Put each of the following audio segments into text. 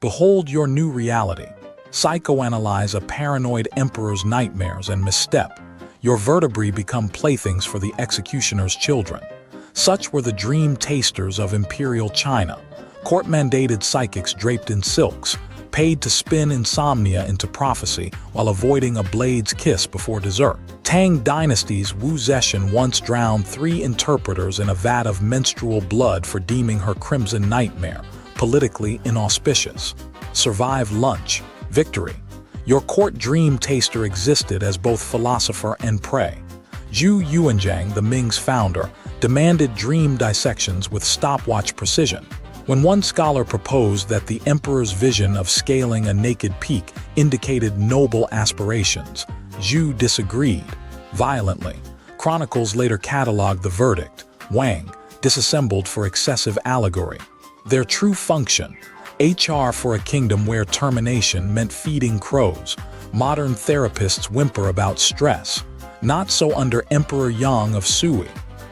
Behold your new reality. Psychoanalyze a paranoid emperor's nightmares and misstep. Your vertebrae become playthings for the executioner's children. Such were the dream tasters of Imperial China, court-mandated psychics draped in silks, paid to spin insomnia into prophecy while avoiding a blade's kiss before dessert. Tang Dynasty's Zetian once drowned 3 interpreters in a vat of menstrual blood for deeming her crimson nightmare politically inauspicious. Survive lunch. Victory. Your court dream taster existed as both philosopher and prey. Zhu Yuanzhang, the Ming's founder, demanded dream dissections with stopwatch precision. When one scholar proposed that the emperor's vision of scaling a naked peak indicated noble aspirations, Zhu disagreed violently. Chronicles later cataloged the verdict: Wang, disassembled for excessive allegory. Their true function: HR for a kingdom where termination meant feeding crows. Modern therapists whimper about stress. Not so under Emperor Yang of Sui.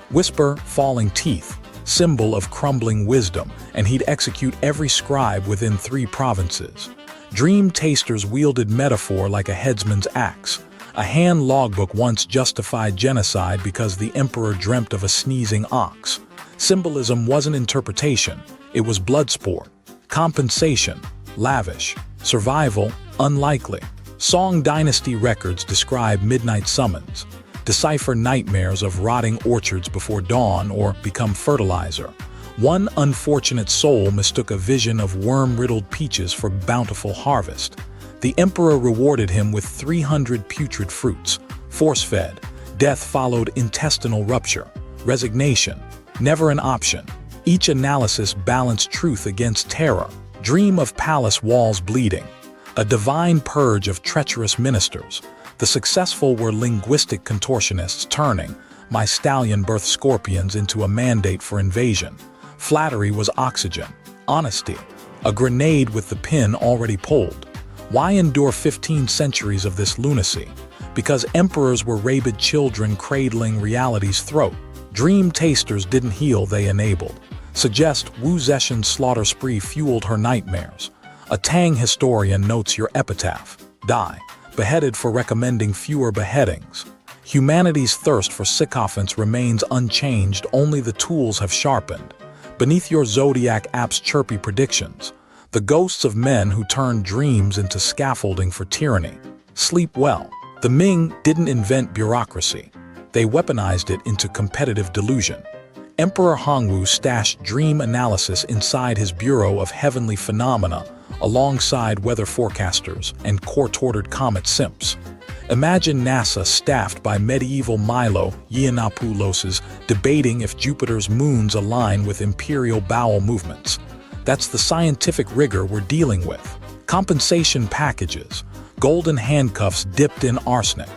Whisper, falling teeth, symbol of crumbling wisdom, and he'd execute every scribe within 3 provinces. Dream tasters wielded metaphor like a headsman's axe. A hand logbook once justified genocide because the emperor dreamt of a sneezing ox. Symbolism wasn't interpretation, it was blood sport. Compensation, lavish. Survival, unlikely. Song Dynasty records describe midnight summons. Decipher nightmares of rotting orchards before dawn or become fertilizer. One unfortunate soul mistook a vision of worm-riddled peaches for bountiful harvest. The emperor rewarded him with 300 putrid fruits, force-fed. Death followed intestinal rupture. Resignation, never an option. Each analysis balanced truth against terror. Dream of palace walls bleeding. A divine purge of treacherous ministers. The successful were linguistic contortionists turning "my stallion birthed scorpions" into a mandate for invasion. Flattery was oxygen. Honesty, a grenade with the pin already pulled. Why endure 15 centuries of this lunacy? Because emperors were rabid children cradling reality's throat. Dream tasters didn't heal, they enabled. Suggest Wu Zetian's slaughter spree fueled her nightmares. A Tang historian notes your epitaph: die, beheaded for recommending fewer beheadings. Humanity's thirst for sycophants remains unchanged, only the tools have sharpened. Beneath your zodiac app's chirpy predictions, the ghosts of men who turned dreams into scaffolding for tyranny. Sleep well. The Ming didn't invent bureaucracy. They weaponized it into competitive delusion. Emperor Hongwu stashed dream analysis inside his Bureau of Heavenly Phenomena, alongside weather forecasters and court-ordered comet simps. Imagine NASA staffed by medieval Milo Yiannopoulos debating if Jupiter's moons align with imperial bowel movements. That's the scientific rigor we're dealing with. Compensation packages, golden handcuffs dipped in arsenic.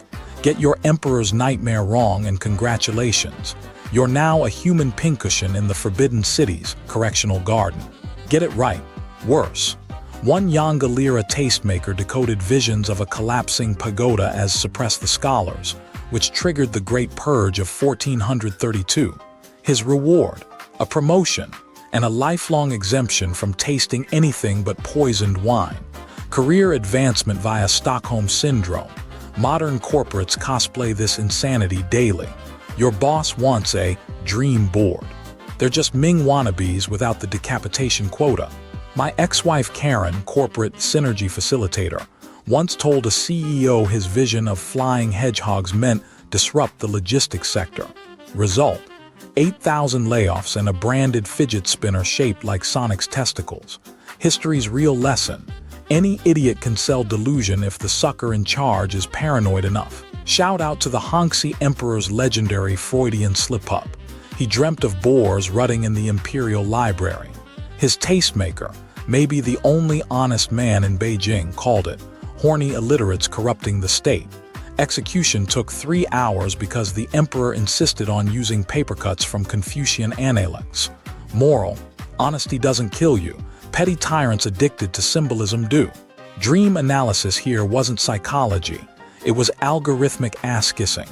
Get your emperor's nightmare wrong and congratulations. You're now a human pincushion in the Forbidden City's correctional garden. Get it right. Worse. One Yangalira tastemaker decoded visions of a collapsing pagoda as suppress the scholars, which triggered the Great Purge of 1432. His reward, a promotion, and a lifelong exemption from tasting anything but poisoned wine. Career advancement via Stockholm Syndrome. Modern corporates cosplay this insanity daily. Your boss wants a dream board. They're just Ming wannabes without the decapitation quota. My ex-wife Karen, corporate synergy facilitator, once told a CEO his vision of flying hedgehogs meant disrupt the logistics sector. Result: 8,000 layoffs and a branded fidget spinner shaped like Sonic's testicles. History's real lesson: any idiot can sell delusion if the sucker in charge is paranoid enough. Shout out to the Hongxi Emperor's legendary Freudian slip-up. He dreamt of boars rutting in the Imperial Library. His tastemaker, maybe the only honest man in Beijing, called it horny illiterates corrupting the state. Execution took 3 hours because the emperor insisted on using paper cuts from Confucian analects. Moral: honesty doesn't kill you. Petty tyrants addicted to symbolism do. Dream analysis here wasn't psychology. It was algorithmic ass-kissing.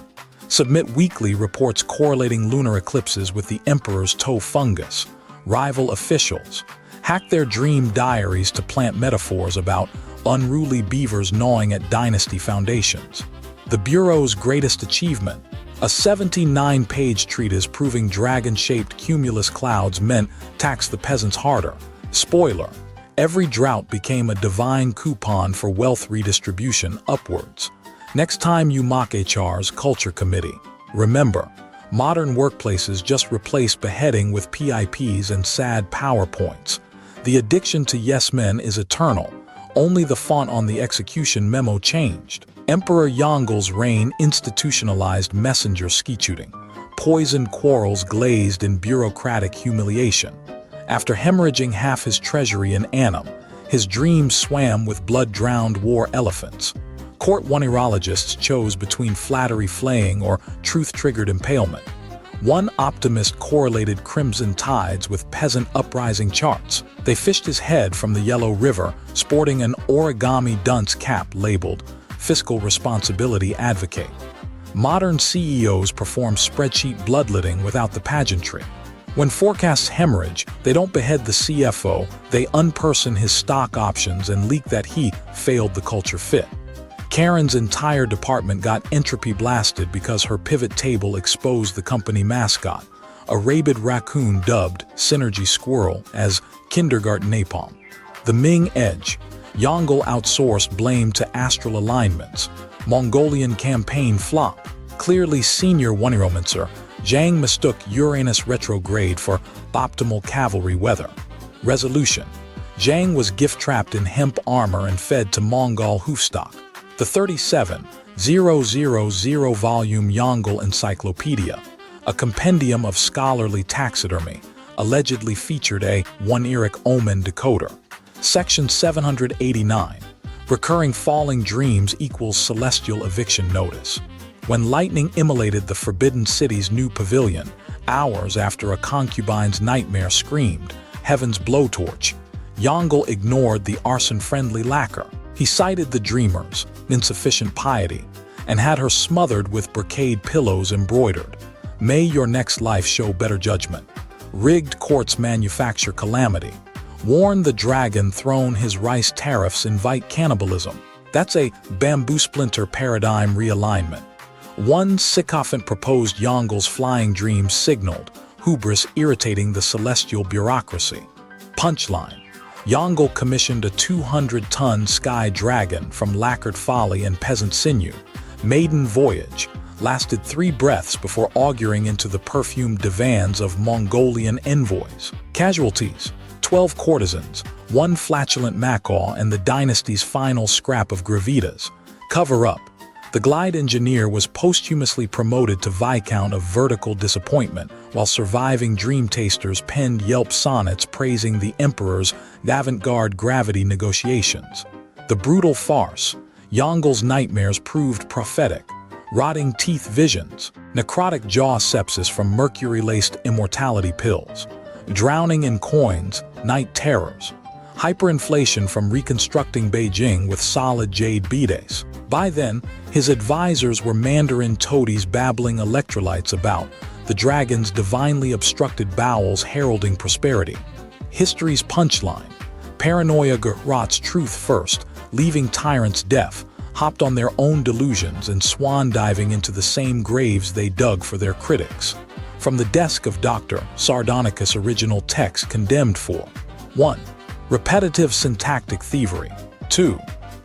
Submit Weekly reports correlating lunar eclipses with the emperor's toe fungus. Rival officials. hacked their dream diaries to plant metaphors about unruly beavers gnawing at dynasty foundations. The Bureau's greatest achievement, a 79-page treatise proving dragon-shaped cumulus clouds meant tax the peasants harder. Spoiler, every drought became a divine coupon for wealth redistribution upwards. Next time you mock HR's Culture Committee, remember, modern workplaces just replace beheading with PIPs and sad PowerPoints. The addiction to yes men is eternal. Only the font on the execution memo changed. Emperor Yongl's reign institutionalized messenger ski-shooting, poisoned quarrels glazed in bureaucratic humiliation. After hemorrhaging half his treasury in Annam, his dreams swam with blood-drowned war elephants. Court oneirologists chose between flattery flaying or truth-triggered impalement. One optimist correlated crimson tides with peasant uprising charts. They fished his head from the Yellow River, sporting an origami dunce cap labeled Fiscal Responsibility Advocate. Modern CEOs perform spreadsheet bloodletting without the pageantry. When forecasts hemorrhage, they don't behead the CFO, they unperson his stock options and leak that he failed the culture fit. Karen's entire department got entropy blasted because her pivot table exposed the company mascot, a rabid raccoon dubbed Synergy Squirrel, as kindergarten napalm. The Ming Edge. Yongle outsourced blame to astral alignments. Mongolian campaign flop. Clearly senior Woniromancer, Zhang mistook Uranus retrograde for optimal cavalry weather. Resolution. Zhang was gift-trapped in hemp armor and fed to Mongol hoofstock. The 37,000 volume Yongle Encyclopedia, a compendium of scholarly taxidermy, allegedly featured a one-eric omen decoder. Section 789. Recurring falling dreams equals celestial eviction notice. When lightning immolated the Forbidden City's new pavilion, hours after a concubine's nightmare screamed, "Heaven's blowtorch," Yongle ignored the arson-friendly lacquer. He cited the dreamers, insufficient piety, and had her smothered with brocade pillows embroidered. May your next life show better judgment. Rigged courts manufacture calamity. Warn the dragon throne his rice tariffs invite cannibalism. That's a bamboo splinter paradigm realignment. One sycophant proposed Yongle's flying dreams signaled, hubris irritating the celestial bureaucracy. Punchline. Yongle commissioned a 200-ton sky dragon from lacquered folly and peasant sinew. Maiden voyage. Lasted 3 breaths before auguring into the perfumed divans of Mongolian envoys. Casualties. 12 courtesans, 1 flatulent macaw, and the dynasty's final scrap of gravitas. Cover-up. The glide engineer was posthumously promoted to Viscount of Vertical Disappointment, while surviving dream tasters penned Yelp sonnets praising the Emperor's avant-garde gravity negotiations. The brutal farce. Yongle's nightmares proved prophetic. Rotting teeth visions. Necrotic jaw sepsis from mercury-laced immortality pills. Drowning in coins, night terrors. Hyperinflation from reconstructing Beijing with solid jade beads. By then, his advisors were Mandarin toadies babbling electrolytes about the dragon's divinely obstructed bowels heralding prosperity. History's punchline. Paranoia rots truth first, leaving tyrants deaf, hopped on their own delusions and swan diving into the same graves they dug for their critics. From the desk of Dr. Sardonicus, original text condemned for 1. Repetitive syntactic thievery. 2.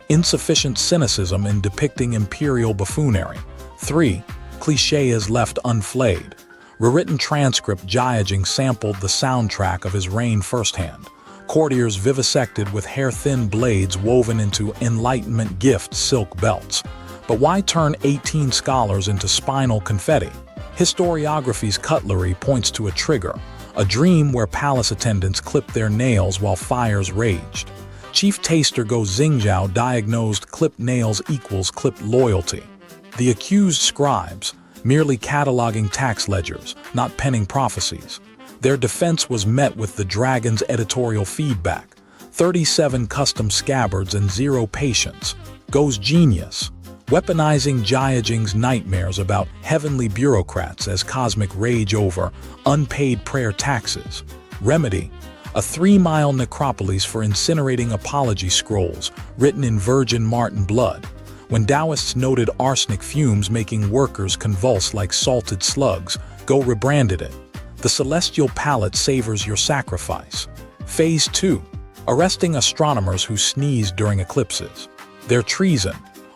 Insufficient cynicism in depicting imperial buffoonery. 3. Cliché left unflayed. Rewritten transcript Jiajing sampled the soundtrack of his reign firsthand. Courtiers vivisected with hair-thin blades woven into Enlightenment gift silk belts. But why turn 18 scholars into spinal confetti? Historiography's cutlery points to a trigger, a dream where palace attendants clipped their nails while fires raged. Chief Taster Go Xingzhao diagnosed clipped nails equals clipped loyalty. The accused scribes, merely cataloging tax ledgers, not penning prophecies. Their defense was met with the dragon's editorial feedback. 37 custom scabbards and 0 patience. Go's genius. Weaponizing Jiajing's nightmares about heavenly bureaucrats as cosmic rage over unpaid prayer taxes. Remedy. a 3-mile necropolis for incinerating apology scrolls written in virgin marten blood, when Taoists noted arsenic fumes making workers convulse like salted slugs. Go rebranded it. The celestial palate savors your sacrifice. Phase 2. Arresting astronomers who sneezed during eclipses. Their treason.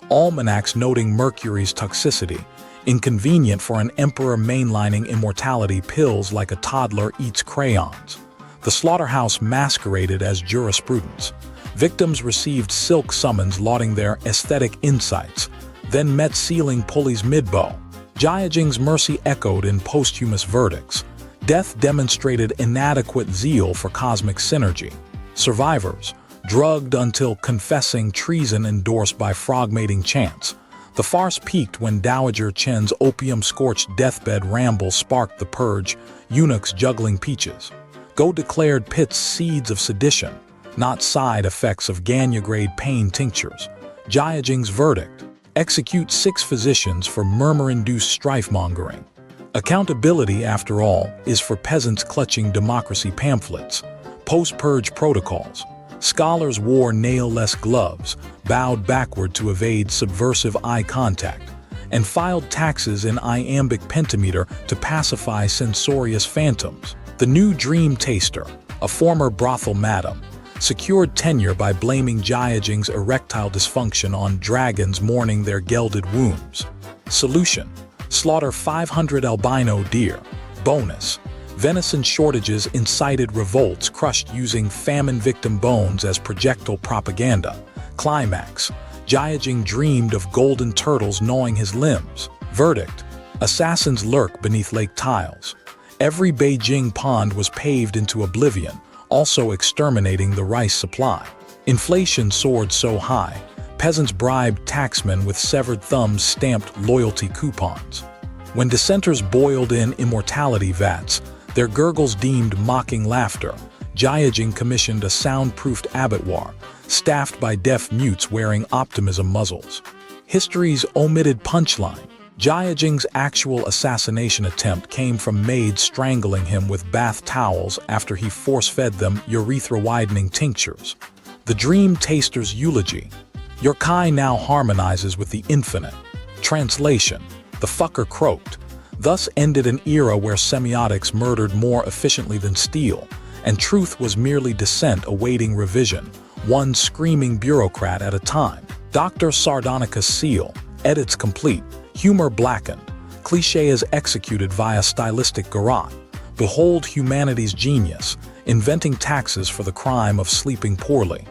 Almanacs noting Mercury's toxicity. Inconvenient for an emperor mainlining immortality pills like a toddler eats crayons. The slaughterhouse masqueraded as jurisprudence. Victims received silk summons lauding their aesthetic insights, then met sealing pulleys mid-bow. Jiajing's mercy echoed in posthumous verdicts. Death demonstrated inadequate zeal for cosmic synergy. Survivors, drugged until confessing treason endorsed by frog-mating chants. The farce peaked when Dowager Chen's opium-scorched deathbed ramble sparked the purge, eunuchs juggling peaches. Go declared Pitt's seeds of sedition, not side effects of Ganya-grade pain tinctures. Jiajing's verdict. Execute 6 physicians for murmur-induced strife-mongering. Accountability, after all, is for peasants clutching democracy pamphlets. Post-purge protocols. Scholars wore nail-less gloves, bowed backward to evade subversive eye contact, and filed taxes in iambic pentameter to pacify censorious phantoms. The new dream taster, a former brothel madam, secured tenure by blaming Jiajing's erectile dysfunction on dragons mourning their gelded wombs. Solution: slaughter 500 albino deer. Bonus: venison shortages incited revolts crushed using famine-victim bones as projectile propaganda. Climax: Jiajing dreamed of golden turtles gnawing his limbs. Verdict: assassins lurk beneath lake tiles. Every Beijing pond was paved into oblivion, also exterminating the rice supply. Inflation soared so high, peasants bribed taxmen with severed thumbs stamped loyalty coupons. When dissenters boiled in immortality vats, their gurgles deemed mocking laughter, Jiajing commissioned a soundproofed abattoir, staffed by deaf mutes wearing optimism muzzles. History's omitted punchline: Jiajing's actual assassination attempt came from maids strangling him with bath towels after he force-fed them urethra-widening tinctures. The dream taster's eulogy: your Kai now harmonizes with the infinite. Translation: the fucker croaked. Thus ended an era where semiotics murdered more efficiently than steel, and truth was merely dissent awaiting revision, one screaming bureaucrat at a time. Dr. Sardonicus seal, edits complete, humor blackened, cliché executed via stylistic garrote. Behold humanity's genius, inventing taxes for the crime of sleeping poorly.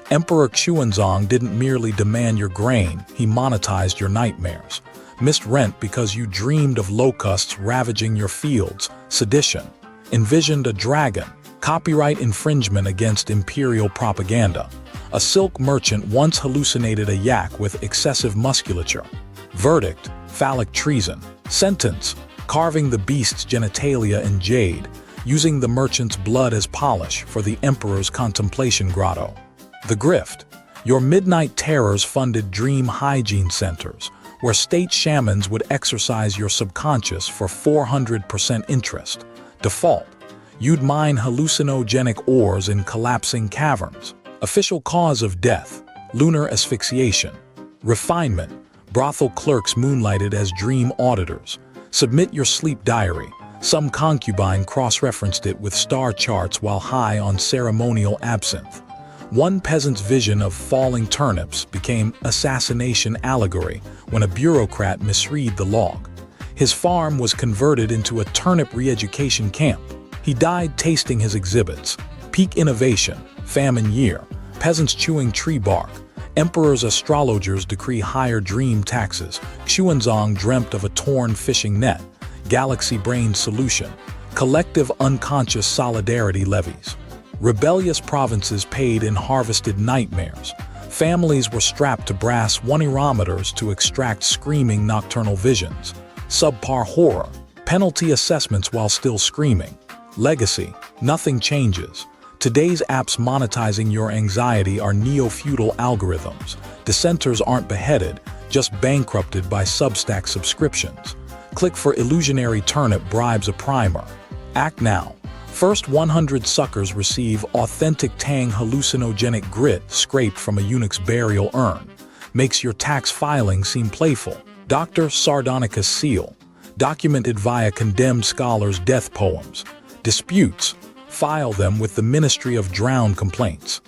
Emperor Xuanzong didn't merely demand your grain, he monetized your nightmares. Missed rent because you dreamed of locusts ravaging your fields. Sedition. Envisioned a dragon. Copyright infringement against Imperial propaganda. A silk merchant once hallucinated a yak with excessive musculature. Verdict: phallic treason. Sentence: carving the beast's genitalia in jade, using the merchant's blood as polish for the emperor's contemplation grotto. The grift: your midnight terrors funded dream hygiene centers, where state shamans would exercise your subconscious for 400% interest. Default: you'd mine hallucinogenic ores in collapsing caverns. Official cause of death: lunar asphyxiation. Refinement: brothel clerks moonlighted as dream auditors. Submit your sleep diary. Some concubine cross-referenced it with star charts while high on ceremonial absinthe. One peasant's vision of falling turnips became assassination allegory when a bureaucrat misread the log. His farm was converted into a turnip re-education camp. He died tasting his exhibits. Peak innovation, famine year, peasants chewing tree bark. Emperor's astrologers decree higher dream taxes. Xuanzong dreamt of a torn fishing net. Galaxy brain solution. Collective unconscious solidarity levies. Rebellious provinces paid in harvested nightmares. Families were strapped to brass one-erometers to extract screaming nocturnal visions. Subpar horror. Penalty assessments while still screaming. Legacy. Nothing changes. Today's apps monetizing your anxiety are neo-feudal algorithms. Dissenters aren't beheaded, just bankrupted by Substack subscriptions. Click for illusionary turnip bribes a primer. Act now. First 100 suckers receive authentic Tang hallucinogenic grit scraped from a eunuch's burial urn. Makes your tax filing seem playful. Dr. Sardonicus seal. Documented via condemned scholars' death poems. Disputes. File them with the Ministry of Drowned Complaints.